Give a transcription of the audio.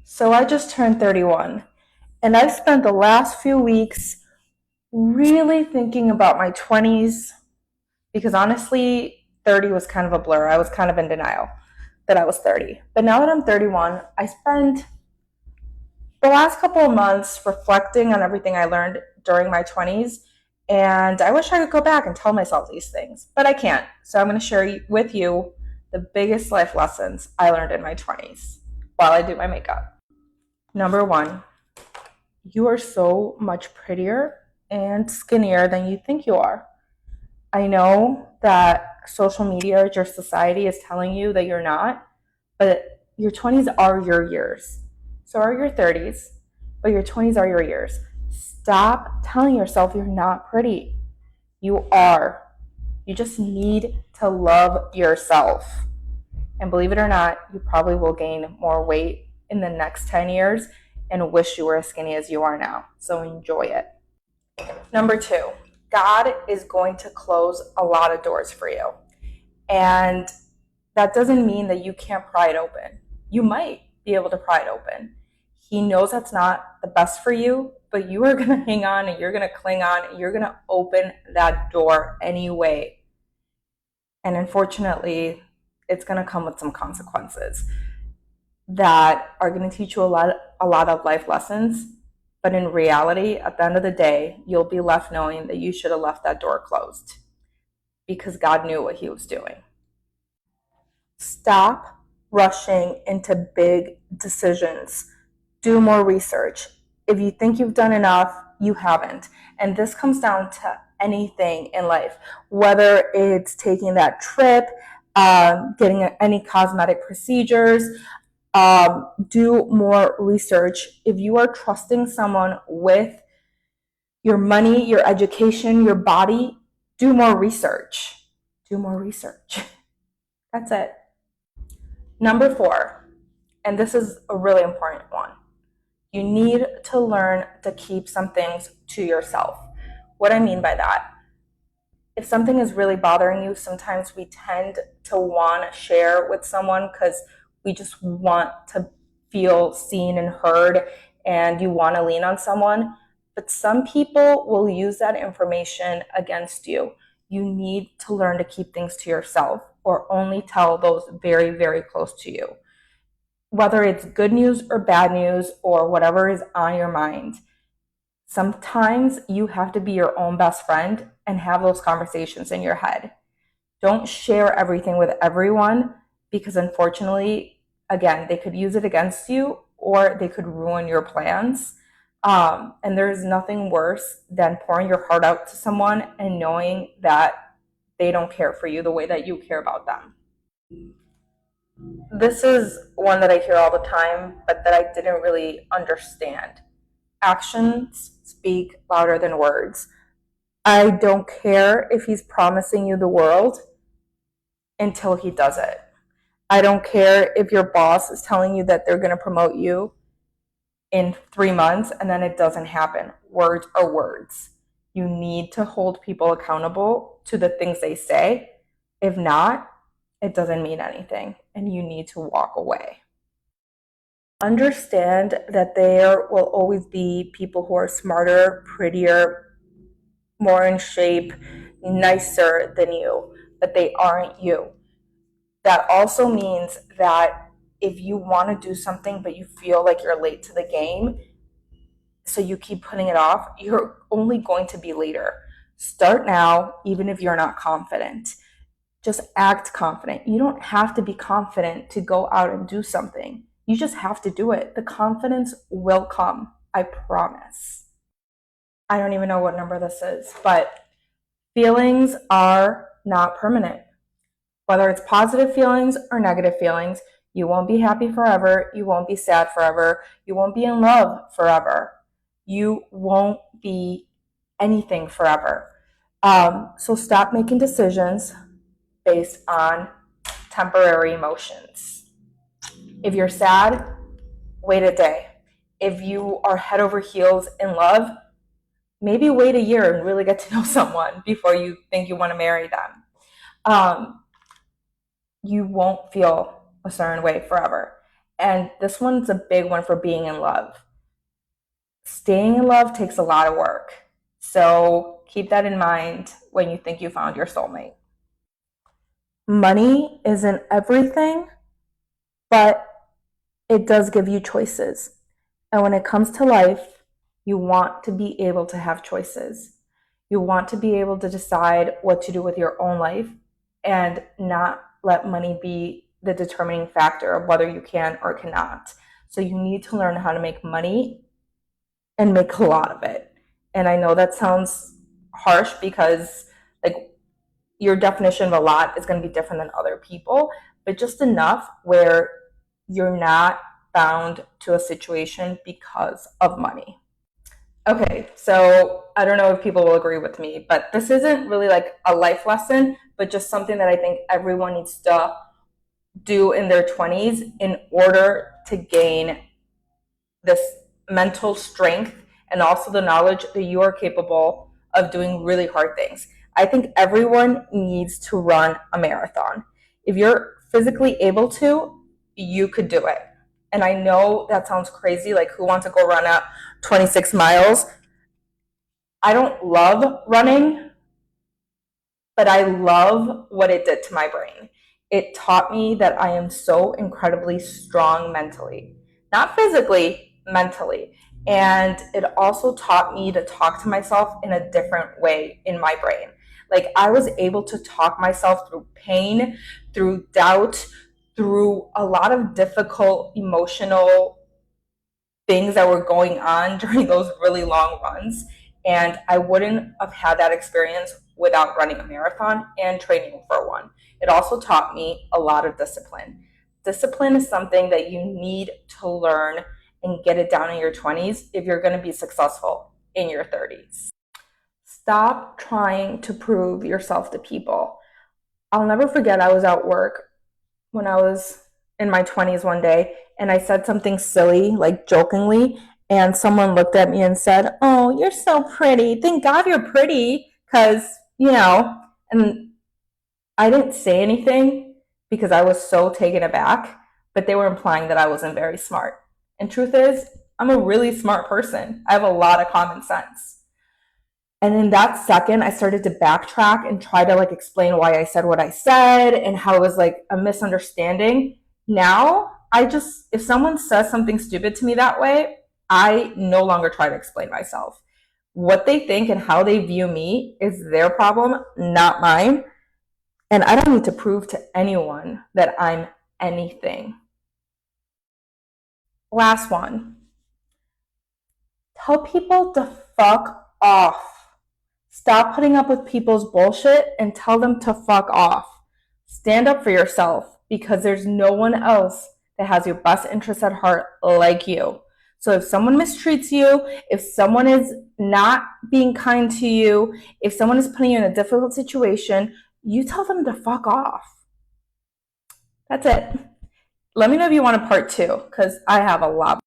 So I just turned 31, and I've spent the last few weeks really thinking about my 20s because honestly, 30 was kind of a blur. I was kind of in denial that I was 30. But now that I'm 31, I spent the last couple of months reflecting on everything I learned during my 20s, and I wish I could go back and tell myself these things, but I can't. So I'm going to share with you the biggest life lessons I learned in my 20s while I do my makeup. Number one, you are so much prettier and skinnier than you think you are. I know that social media or your society is telling you that you're not, but your 20s are your years. So are your 30s, but your 20s are your years. Stop telling yourself you're not pretty. You are. You just need to love yourself. And believe it or not, you probably will gain more weight in the next 10 years and wish you were as skinny as you are now. So enjoy it. Number two, God is going to close a lot of doors for you. And that doesn't mean that you can't pry it open. You might be able to pry it open. He knows that's not the best for you, but you are going to hang on and you're going to cling on and you're going to open that door anyway. And unfortunately, it's going to come with some consequences that are going to teach you a lot of life lessons. But in reality, at the end of the day, you'll be left knowing that you should have left that door closed because God knew what he was doing. Stop rushing into big decisions. Do more research. If you think you've done enough, you haven't. And this comes down to anything in life, whether it's taking that trip, getting any cosmetic procedures. Do more research. If you are trusting someone with your money, your education, your body, do more research. Do more research. That's it. Number four, and this is a really important one. You need to learn to keep some things to yourself. What I mean by that, if something is really bothering you, sometimes we tend to want to share with someone because we just want to feel seen and heard and you want to lean on someone. But some people will use that information against you. You need to learn to keep things to yourself or only tell those very, very close to you. Whether it's good news or bad news or whatever is on your mind, sometimes you have to be your own best friend and have those conversations in your head. Don't share everything with everyone because unfortunately, again, they could use it against you or they could ruin your plans. And there's nothing worse than pouring your heart out to someone and knowing that they don't care for you the way that you care about them. This is one that I hear all the time, but that I didn't really understand. Actions speak louder than words. I don't care if he's promising you the world until he does it. I don't care if your boss is telling you that they're going to promote you in 3 months and then it doesn't happen. Words are words. You need to hold people accountable to the things they say. If not, it doesn't mean anything and you need to walk away. Understand that there will always be people who are smarter, prettier, more in shape, nicer than you, but they aren't you. That also means that if you want to do something but you feel like you're late to the game, so you keep putting it off, you're only going to be later. Start now, even if you're not confident. Just act confident. You don't have to be confident to go out and do something. You just have to do it. The confidence will come. I promise. I don't even know what number this is, but feelings are not permanent. Whether it's positive feelings or negative feelings, you won't be happy forever. You won't be sad forever. You won't be in love forever. You won't be anything forever. So stop making decisions based on temporary emotions. If you're sad, wait a day. If you are head over heels in love, maybe wait a year and really get to know someone before you think you want to marry them. You won't feel a certain way forever. And this one's a big one for being in love. Staying in love takes a lot of work. So keep that in mind when you think you found your soulmate. Money isn't everything, but it does give you choices. And when it comes to life, you want to be able to have choices. You want to be able to decide what to do with your own life and not let money be the determining factor of whether you can or cannot. So you need to learn how to make money and make a lot of it. And I know that sounds harsh because like your definition of a lot is going to be different than other people, but just enough where you're not bound to a situation because of money. Okay, so I don't know if people will agree with me, but this isn't really like a life lesson, but just something that I think everyone needs to do in their 20s in order to gain this mental strength and also the knowledge that you are capable of doing really hard things. I think everyone needs to run a marathon. If you're physically able to, you could do it. And I know that sounds crazy, like who wants to go run out 26 miles? I don't love running, but I love what it did to my brain. It taught me that I am so incredibly strong mentally, not physically, mentally. And it also taught me to talk to myself in a different way in my brain. Like I was able to talk myself through pain, through doubt, through a lot of difficult emotional things that were going on during those really long runs. And I wouldn't have had that experience without running a marathon and training for one. It also taught me a lot of discipline. Discipline is something that you need to learn and get it down in your 20s if you're going to be successful in your 30s. Stop trying to prove yourself to people. I'll never forget, I was at work when I was in my 20s one day, and I said something silly, like jokingly, and someone looked at me and said, "Oh, you're so pretty. Thank God you're pretty." Because, and I didn't say anything because I was so taken aback, but they were implying that I wasn't very smart. And truth is, I'm a really smart person. I have a lot of common sense. And in that second, I started to backtrack and try to like explain why I said what I said and how it was like a misunderstanding. Now, if someone says something stupid to me that way, I no longer try to explain myself. What they think and how they view me is their problem, not mine. And I don't need to prove to anyone that I'm anything. Last one. Tell people to fuck off. Stop putting up with people's bullshit and tell them to fuck off. Stand up for yourself because there's no one else that has your best interests at heart like you. So if someone mistreats you, if someone is not being kind to you, if someone is putting you in a difficult situation, you tell them to fuck off. That's it. Let me know if you want a part two because I have a lot